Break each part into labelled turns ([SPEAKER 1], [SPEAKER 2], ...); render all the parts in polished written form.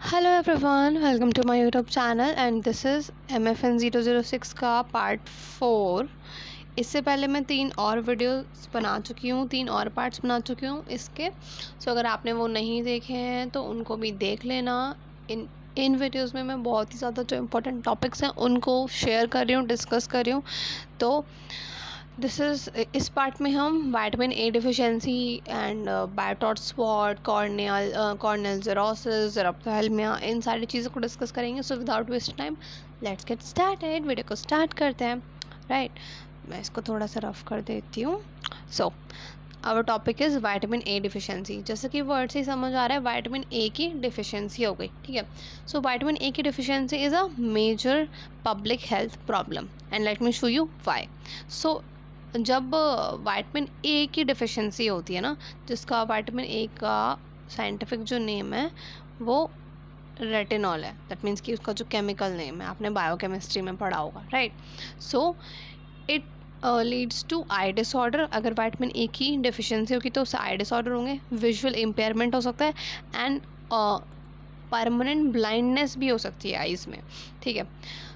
[SPEAKER 1] Hello everyone, welcome to my YouTube channel and this is MFN 006 का part 4। इससे पहले मैं 3 और वीडियोस बना चुकी हूँ, 3 और पार्ट्स बना चुकी हूँ इसके। सो अगर आपने वो नहीं देखे हैं तो उनको भी देख लेना। इन वीडियोस में मैं बहुत ही ज़्यादा जो इम्पोर्टेंट टॉपिक्स हैं उनको शेयर कर रही हूँ, डिस्कस कर रही हूँ। तो इस पार्ट में हम vitamin A deficiency and Bitot spot, corneal xerosis, xerophthalmia, इन सारी चीज़ों को डिस्कस करेंगे। So without waste time let's get started. Video को स्टार्ट करते हैं। राइट, मैं इसको थोड़ा सा रफ कर देती हूँ। So our topic is vitamin A deficiency. जैसे कि वर्ड से ही समझ आ रहा है, विटामिन ए की डिफिशिएंसी हो गई। ठीक है, सो विटामिन ए की deficiency is a major public health problem and let me show you why. So जब विटामिन ए की डिफिशिएंसी होती है ना, जिसका विटामिन ए का साइंटिफिक जो नेम है वो रेटिनॉल है। दैट मीन्स कि उसका जो केमिकल नेम है, आपने बायोकेमिस्ट्री में पढ़ा होगा। Right, so it leads to eye disorder. अगर विटामिन ए की डिफिशिएंसी होगी तो उससे आई डिसऑर्डर होंगे, विजुअल इम्पेयरमेंट हो सकता है एंड परमानेंट ब्लाइंडनेस भी हो सकती है आइज़ में। ठीक है,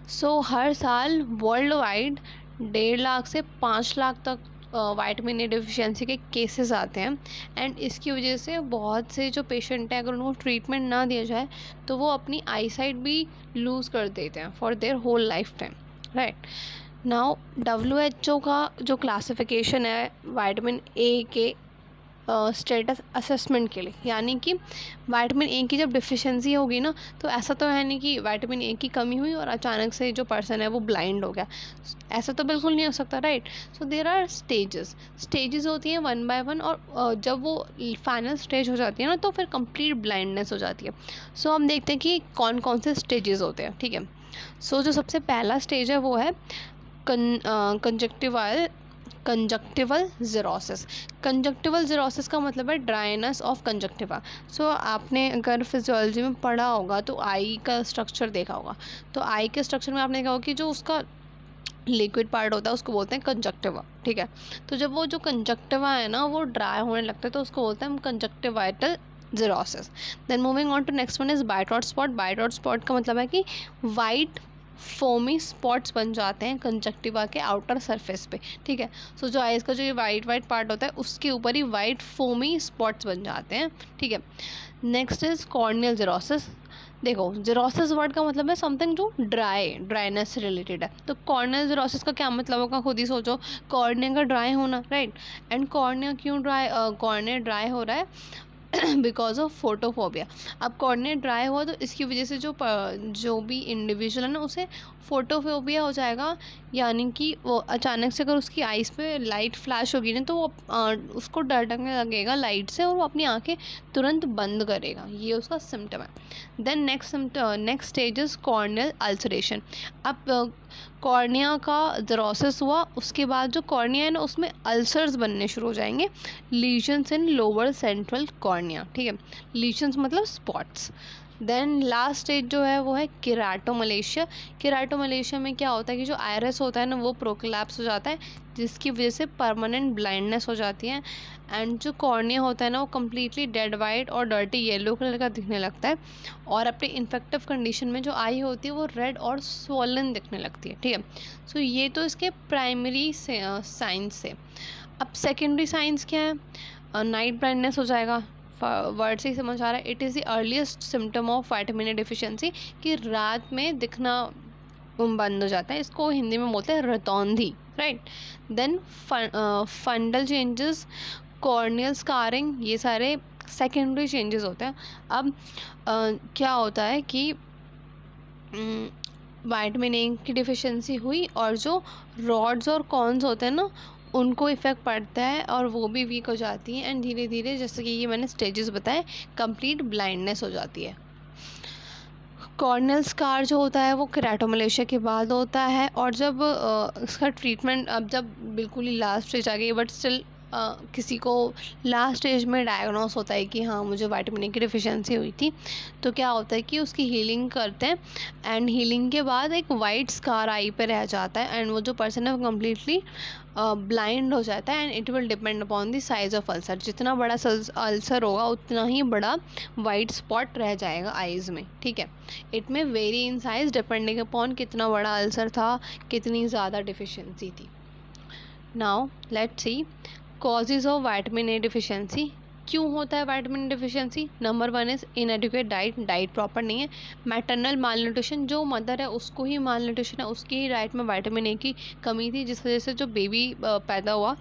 [SPEAKER 1] सो हर साल वर्ल्ड वाइड 1.5 लाख से 5 लाख तक विटामिन ए डिफिशिएंसी के केसेस आते हैं एंड इसकी वजह से बहुत से जो पेशेंट हैं, अगर उनको ट्रीटमेंट ना दिया जाए तो वो अपनी आई साइट भी लूज़ कर देते हैं for their whole lifetime. Right, now WHO का जो क्लासिफिकेशन है विटामिन ए के स्टेटस असेसमेंट के लिए, यानी कि विटामिन ए की जब डिफिशिएंसी होगी ना, तो ऐसा तो है नहीं कि विटामिन ए की कमी हुई और अचानक से जो पर्सन है वो ब्लाइंड हो गया। ऐसा तो बिल्कुल नहीं हो सकता। Right, so there are stages होती हैं 1 बाय 1 और जब वो फाइनल स्टेज हो जाती है ना तो फिर कंप्लीट ब्लाइंडनेस हो जाती है। सो हम देखते हैं कि कौन कौन से स्टेजेस होते हैं। ठीक है, सो जो सबसे पहला स्टेज है वो है कंजक्टिवल ज़ेरोसिस। कंजक्टिवल ज़ेरोसिस का मतलब है ड्राइनेस ऑफ कंजक्टिवा। सो आपने अगर फिजियोलॉजी में पढ़ा होगा तो आई का स्ट्रक्चर देखा होगा, तो आई के स्ट्रक्चर में आपने देखा होगा कि जो उसका लिक्विड पार्ट होता है उसको बोलते हैं कंजक्टिवा। ठीक है, तो जब वो जो कंजक्टिवा है ना वो ड्राई होने लगता है तो उसको बोलते हैं हम conjunctival xerosis. Then moving on to next one is Bitot spot. Bitot spot का मतलब है कि वाइट फोमी स्पॉट्स बन जाते हैं कंजक्टिवा के आउटर सरफेस पे। ठीक है, सो जो आइज़ का जो ये वाइट पार्ट होता है उसके ऊपर ही वाइट फोमी स्पॉट्स बन जाते हैं। ठीक है, नेक्स्ट इज कॉर्नियल जेरोसिस। देखो, जेरोसिस वर्ड का मतलब है समथिंग जो ड्राइनेस से रिलेटेड है। तो कॉर्नियल जेरोसिस का क्या मतलब होगा, खुद ही सोचो। कॉर्निया का ड्राई होना। राइट, एंड कॉर्निया क्यों कॉर्निया ड्राई हो रहा है बिकॉज ऑफ फोटोफोबिया। अब कॉर्निया ड्राई हुआ तो इसकी वजह से जो भी इंडिविजुअल है ना उसे फोटोफोबिया हो जाएगा, यानी कि वो अचानक से अगर उसकी आइज़ पे लाइट फ्लैश होगी ना तो वो उसको डर लगने लगेगा लाइट से और वो अपनी आंखें तुरंत बंद करेगा। ये उसका सिम्टम है। Then next stage is corneal ulceration. अब कॉर्निया का जेरोसिस हुआ, उसके बाद जो कॉर्निया है ना उसमें अल्सर्स बनने शुरू हो जाएंगे, लीजन्स इन लोअर सेंट्रल कॉर्निया। ठीक है, लीजन्स मतलब स्पॉट्स। देन लास्ट स्टेज जो है वो है केराटोमलेशिया। केराटोमलेशिया में क्या होता है कि जो आयरस होता है ना वो प्रोकोलैप्स हो जाता है, जिसकी वजह से परमानेंट ब्लाइंडनेस हो जाती है एंड जो कॉर्निया होता है ना वो कम्प्लीटली डेड वाइट और डर्टी येलो कलर का दिखने लगता है और अपने इन्फेक्टिव कंडीशन में जो आई होती है वो रेड और स्वॉलन दिखने लगती है। ठीक है, सो ये तो इसके प्राइमरी साइंस से। अब सेकेंडरी साइंस क्या है, नाइट ब्लाइंडनेस हो जाएगा। वर्ड से ही समझ आ रहा है, it is the earliest symptom of vitamin A deficiency, कि रात में दिखना बंद हो जाता है। इसको हिंदी में बोलते हैं रतौंधी। Right, then fundal changes, corneal scarring, ये सारे सेकेंडरी चेंजेस होते हैं। अब क्या होता है कि विटामिन ए की डिफिशिएंसी हुई और जो रॉड्स और कॉन्स होते हैं ना उनको इफ़ेक्ट पड़ता है और वो भी वीक हो जाती हैं एंड धीरे धीरे, जैसे कि ये मैंने स्टेजेस बताए, कंप्लीट ब्लाइंडनेस हो जाती है। कॉर्नियल स्कार जो होता है वो केराटोमलेशिया के बाद होता है और जब इसका ट्रीटमेंट, अब जब बिल्कुल ही लास्ट स्टेज आ गई बट स्टिल किसी को लास्ट स्टेज में डायग्नोस होता है कि हाँ मुझे विटामिन ए की डिफिशियंसी हुई थी, तो क्या होता है कि उसकी हीलिंग करते हैं एंड हीलिंग के बाद एक वाइट स्कार आई पे रह जाता है एंड वो जो पर्सन है वो कम्प्लीटली ब्लाइंड हो जाता है and it will depend upon the size of ulcer. जितना बड़ा अल्सर होगा उतना ही बड़ा वाइट स्पॉट रह जाएगा आइज़ में, ठीक है। इट में very in size depending upon कितना बड़ा अल्सर था, कितनी ज़्यादा डिफिशियंसी थी। Now let's see causes of vitamin A deficiency. क्यों होता है vitamin deficiency? Number 1 is इनएडिक्वेट diet proper नहीं है। मैटरनल मालन्यूट्रिशन, जो मदर है उसको ही मालन्यूट्रिशन है, उसकी ही डाइट में विटामिन ए की कमी थी, जिस वजह से जो बेबी पैदा हुआ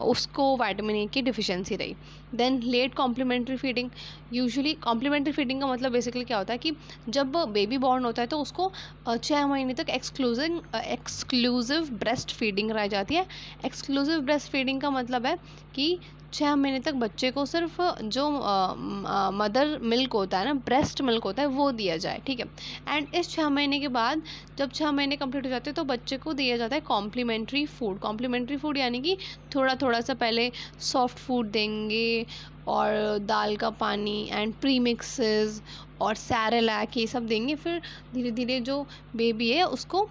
[SPEAKER 1] उसको विटामिन ए की डिफिशियंसी रही। Then late complementary feeding. Usually complementary feeding का मतलब बेसिकली क्या होता है कि जब बेबी बॉर्न होता है तो उसको 6 महीने तक एक्सक्लूसिव ब्रेस्ट फीडिंग कराई जाती है। एक्सक्लूसिव ब्रेस्ट फीडिंग का मतलब है कि 6 महीने तक बच्चे को सिर्फ जो मदर मिल्क होता है ना, ब्रेस्ट मिल्क होता है, वो दिया जाए, ठीक है। एंड इस 6 महीने के बाद जब 6 महीने कंप्लीट हो जाते हैं तो बच्चे को दिया जाता है कॉम्प्लीमेंट्री फूड। कॉम्प्लीमेंट्री फूड यानी कि थोड़ा थोड़ा सा पहले सॉफ्ट फूड देंगे और दाल का पानी एंड प्री मिक्सेस और सैरेलैक ये सब देंगे, फिर धीरे धीरे जो बेबी है उसको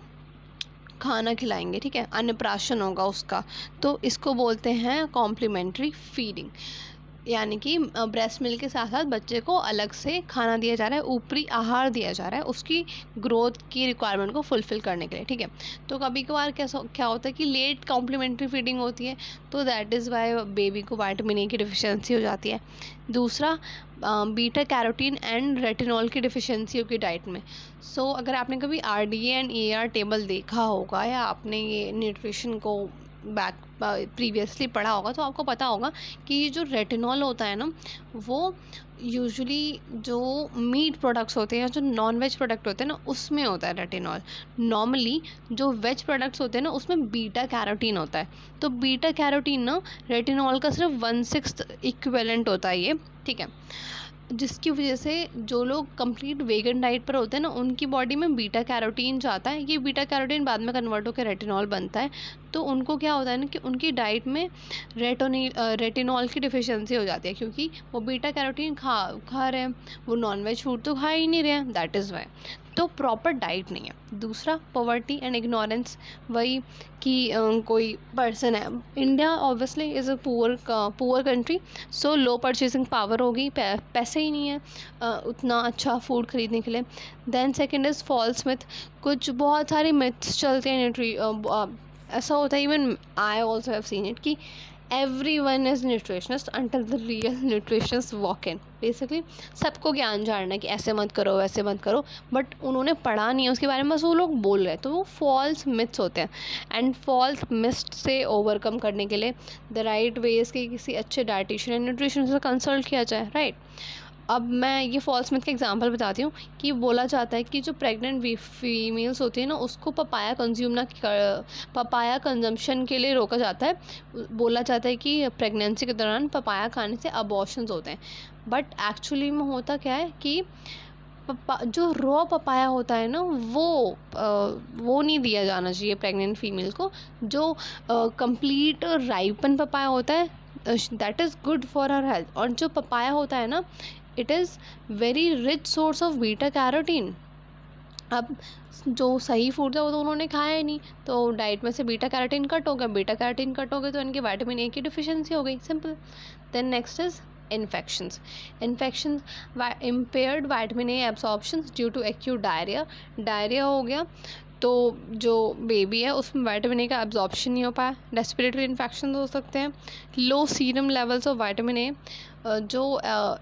[SPEAKER 1] खाना खिलाएंगे, ठीक है, अन्नप्राशन होगा उसका। तो इसको बोलते हैं कॉम्प्लीमेंट्री फीडिंग, यानी कि ब्रेस्ट मिल्क के साथ साथ बच्चे को अलग से खाना दिया जा रहा है, ऊपरी आहार दिया जा रहा है उसकी ग्रोथ की रिक्वायरमेंट को फुलफ़िल करने के लिए, ठीक है। तो कभी कभार क्या होता है कि लेट कॉम्प्लीमेंट्री फीडिंग होती है, तो दैट इज़ वाई बेबी को विटामिन ए की डिफिशियंसी हो जाती है। दूसरा बीटा कैरोटीन एंड रेटिनॉल की डिफिशियंसी होगी डाइट में। सो अगर आपने कभी RDA एंड AR टेबल देखा होगा या आपने ये न्यूट्रिशन को प्रीवियसली पढ़ा होगा तो आपको पता होगा कि ये जो रेटिनॉल होता है ना, वो यूजुअली जो मीट प्रोडक्ट्स होते हैं या जो नॉन वेज प्रोडक्ट होते हैं ना उसमें होता है रेटिनॉल। नॉर्मली जो वेज प्रोडक्ट्स होते हैं ना उसमें बीटा कैरोटीन होता है। तो बीटा कैरोटीन ना रेटिनॉल का सिर्फ 1/6 इक्विवेलेंट होता है ये, ठीक है। जिसकी वजह से जो लोग कंप्लीट वेगन डाइट पर होते हैं ना उनकी बॉडी में बीटा कैरोटीन जाता है, ये बीटा कैरोटीन बाद में कन्वर्ट होकर रेटिनॉल बनता है। तो उनको क्या होता है ना कि उनकी डाइट में रेटिनॉल की डिफिशियंसी हो जाती है, क्योंकि वो बीटा कैरोटीन खा रहे हैं, वो नॉनवेज फूड तो खा ही नहीं रहे हैं, दैट इज़ वाई। तो प्रॉपर डाइट नहीं है। दूसरा पॉवर्टी एंड इग्नोरेंस, वही कि कोई पर्सन है, India obviously is a poor country, so low purchasing power होगी, पैसे ही नहीं है उतना अच्छा फूड खरीदने के लिए। Then second is false myth, कुछ बहुत सारी मिथ्स चलते हैं ऐसा होता है, even I also have seen it, कि everyone is nutritionist until the real nutritionist walk in। Basically सबको ज्ञान जानना है कि ऐसे मत करो वैसे मत करो, बट उन्होंने पढ़ा नहीं है उसके बारे में, बस वो लोग बोल रहे हैं, तो वो फॉल्स मिथ्स होते हैं। एंड फॉल्स मिथ्स से ओवरकम करने के लिए द राइट वेज कि किसी अच्छे डाइटिशियन या न्यूट्रिशनिस्ट से कंसल्ट किया जाए, राइट। अब मैं ये फॉल्स मिथ का एग्जांपल बताती हूँ कि बोला जाता है कि जो प्रेग्नेंट फीमेल्स होती है ना उसको पपाया कंजम्पशन के लिए रोका जाता है। बोला जाता है कि प्रेगनेंसी के दौरान पपाया खाने से अबॉर्शंस होते हैं, बट एक्चुअली में होता क्या है कि जो रॉ पपाया होता है ना वो नहीं दिया जाना चाहिए प्रेग्नेंट फीमेल को। जो कंप्लीट राइपन पपाया होता है that is good for her health. और जो पपाया होता है ना it is very rich source of beta carotene. अब जो सही फूड था वो तो उन्होंने खाया ही नहीं, तो डाइट में से बीटा कैरोटीन कट हो गया, बीटा कैरोटीन कट हो गए तो इनकी विटामिन ए की डिफिशियंसी हो गई, simple. Then next is infections impaired vitamin A absorption due to acute diarrhoea हो गया, तो जो बेबी है उसमें विटामिन ए का एब्जॉर्प्शन नहीं हो पाया। रेस्पिरेटरी इन्फेक्शन हो सकते हैं। Low serum levels of vitamin A, जो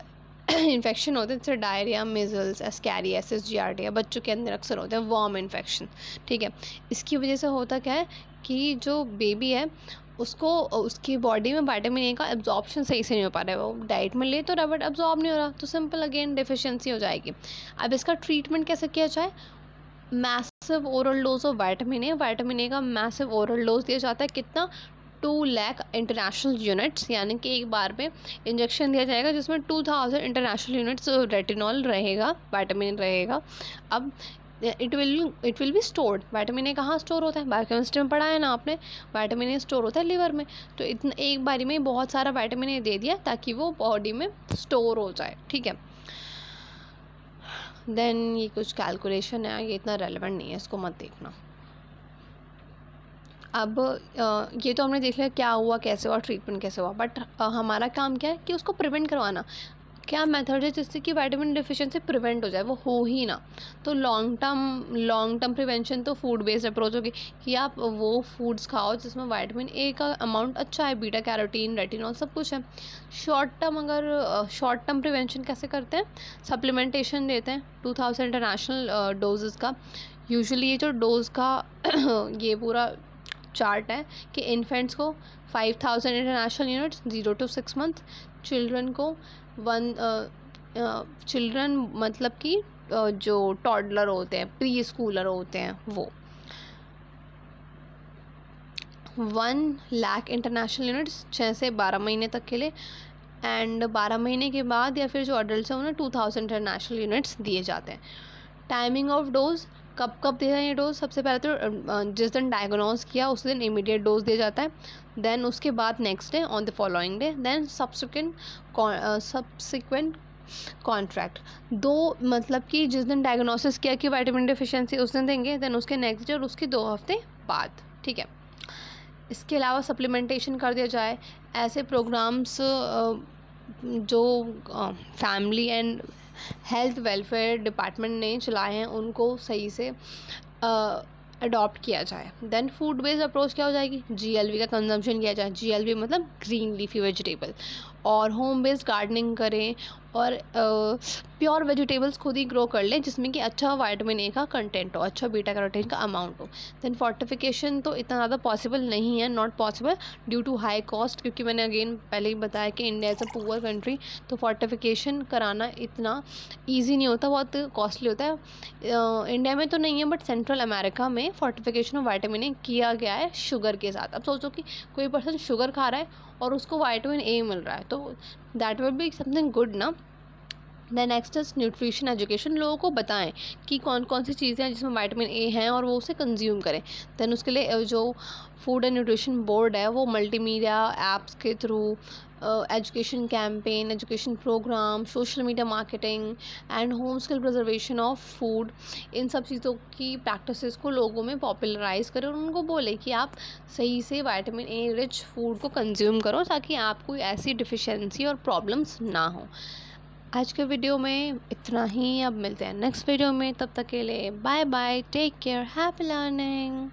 [SPEAKER 1] इन्फेक्शन होते हैं जैसे डायरिया, मिजल्स, एस्कैरियासिस, जियार्डिया बच्चों के अंदर अक्सर होते हैं, वॉर्म इन्फेक्शन, ठीक है। इसकी वजह से होता क्या है कि जो बेबी है उसको उसकी बॉडी में विटामिन ए का एब्जॉर्प्शन सही से नहीं हो पा रहा है, वो डाइट में ले तो रहा बट एब्जॉर्ब नहीं हो रहा, तो सिंपल अगेन डिफिशियंसी हो जाएगी। अब इसका ट्रीटमेंट कैसे किया जाए? Massive oral dose of vitamin ए का मैसिव ओरल डोज दिया जाता है। कितना? 2 लाख इंटरनेशनल यूनिट्स, यानी कि एक बार में इंजेक्शन दिया जाएगा जिसमें 2000 इंटरनेशनल यूनिट्स रेटिनॉल रहेगा, विटामिन रहेगा। अब it will be stored. Vitamin A कहाँ स्टोर होता है? बायोकेमिस्ट्री में पढ़ा है ना आपने, विटामिन ए स्टोर होता है लिवर में। तो इतना एक बारी में बहुत सारा विटामिन ए दे दिया ताकि वो बॉडी में स्टोर हो जाए, ठीक है। देन ये कुछ कैलकुलेशन है, ये इतना रेलेवेंट नहीं है, इसको मत देखना। अब ये तो हमने देख लिया क्या हुआ, कैसे हुआ, ट्रीटमेंट कैसे हुआ, बट हमारा काम क्या है कि उसको प्रिवेंट करवाना। क्या मेथड है जिससे कि विटामिन डिफिशिएंसी प्रिवेंट हो जाए, वो हो ही ना। तो लॉन्ग टर्म प्रिवेंशन तो फूड बेस्ड अप्रोच होगी कि आप वो फूड्स खाओ जिसमें विटामिन ए का अमाउंट अच्छा है, बीटा कैरोटीन, रेटिनॉल सब कुछ है। शॉर्ट टर्म प्रिवेंशन कैसे करते हैं? सप्लीमेंटेशन देते हैं 2000 इंटरनेशनल डोजेज़ का। यूजुअली ये जो डोज का ये पूरा चार्ट है कि इन्फेंट्स को 5000 international units 0 to 6 month, children को चिल्ड्रन मतलब कि जो टॉडलर होते हैं, प्री स्कूलर होते हैं, वो 1 लाख इंटरनेशनल यूनिट्स 6 से 12 महीने तक के लिए, एंड 12 महीने के बाद या फिर जो अडल्ट हैं उन्हें 2000 इंटरनेशनल यूनिट्स दिए जाते हैं। टाइमिंग ऑफ डोज, कब कब देना है ये डोज? सबसे पहले तो जिस दिन डायग्नोज किया उस दिन इमीडिएट डोज दिया जाता है, देन उसके बाद next day, on the following day, then subsequent contract. दो मतलब कि जिस दिन डायग्नोसिस किया कि विटामिन डिफिशिएंसी उस दिन देंगे, देन उसके नेक्स्ट डे और उसके 2 हफ्ते बाद, ठीक है। इसके अलावा सप्लीमेंटेशन कर दिया जाए। ऐसे प्रोग्राम्स जो family and health welfare department ने चलाए हैं उनको सही से अडॉप्ट किया जाए। देन फूड बेस्ड अप्रोच क्या हो जाएगी? जीएलवी का कंजम्पशन किया जाए। जीएलवी मतलब ग्रीन लीफी वेजिटेबल। और होम बेस्ड गार्डनिंग करें और प्योर वेजिटेबल्स खुद ही ग्रो कर लें जिसमें कि अच्छा विटामिन ए का कंटेंट हो, अच्छा बीटा कैरोटीन का अमाउंट हो। देन फोर्टिफिकेशन तो इतना ज़्यादा पॉसिबल नहीं है, not possible due to high cost, क्योंकि मैंने अगेन पहले ही बताया कि India is a poor country, तो फोर्टिफिकेशन कराना इतना ईजी नहीं होता, बहुत कॉस्टली होता है। इंडिया में तो नहीं है बट सेंट्रल अमेरिका में फोर्टिफिकेशन ऑफ विटामिन ए किया गया है शुगर के साथ। अब सोचो कि कोई पर्सन शुगर खा रहा है और उसको विटामिन ए मिल रहा है, तो that will be something good ना। Then next is nutrition education. लोगों को बताएं कि कौन कौन सी चीज़ें हैं जिसमें विटामिन ए हैं और वो उसे कंज्यूम करें। दैन उसके लिए जो फूड एंड न्यूट्रिशन बोर्ड है वो मल्टीमीडिया ऐप्स के through education campaign, education programme, social media marketing and home skill preservation of food, इन सब चीज़ों की प्रैक्टिसेस को लोगों में पॉपुलराइज करें और उनको बोले कि आप सही से विटामिन ए रिच फूड को कंज्यूम करो ताकि आपको ऐसी डिफिशिएंसी और प्रॉब्लम्स ना हो। आज के वीडियो में इतना ही, अब मिलते हैं नेक्स्ट वीडियो में, तब तक के लिए bye bye, take care, happy learning.